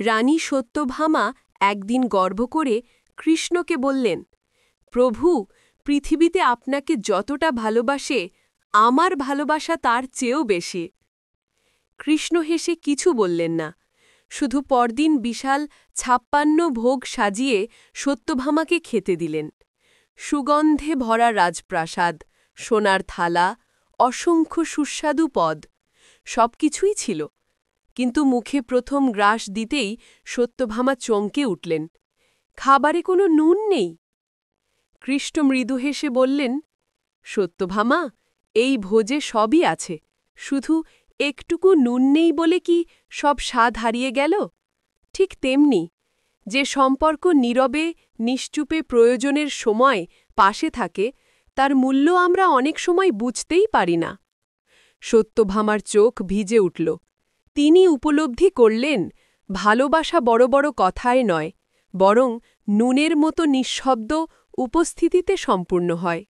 রানী সত্যভামা একদিন গর্ব করে কৃষ্ণকে বললেন, প্রভু, পৃথিবীতে আপনাকে যতটা ভালোবাসে আমার ভালোবাসা তার চেয়েও বেশি। কৃষ্ণ হেসে কিছু বললেন না, শুধু পরদিন বিশাল ৫৬ ভোগ সাজিয়ে সত্যভামাকে খেতে দিলেন। সুগন্ধে ভরা রাজপ্রাসাদ, সোনার থালা, অসংখ্য সুস্বাদু পদ, সবকিছুই ছিল। কিন্তু মুখে প্রথম গ্রাস দিতেই সত্যভামা চমকে উঠলেন। খাবারে কোনো নুন নেই। কৃষ্ণ মৃদু হেসে বললেন, সত্যভামা, এই ভোজে সবই আছে, শুধু একটুকু নুন নেই বলে কি সব স্বাদ হারিয়ে গেল? ঠিক তেমনি, যে সম্পর্ক নীরবে নিশ্চুপে প্রয়োজনের সময় পাশে থাকে, তার মূল্য আমরা অনেক সময় বুঝতেই পারি না। সত্যভামার চোখ ভিজে উঠল। তিনি উপলব্ধি করলেন, ভালোবাসা বড় বড় কথায় নয়, বরং নুনের মতো নিঃশব্দ উপস্থিতিতে সম্পূর্ণ হয়।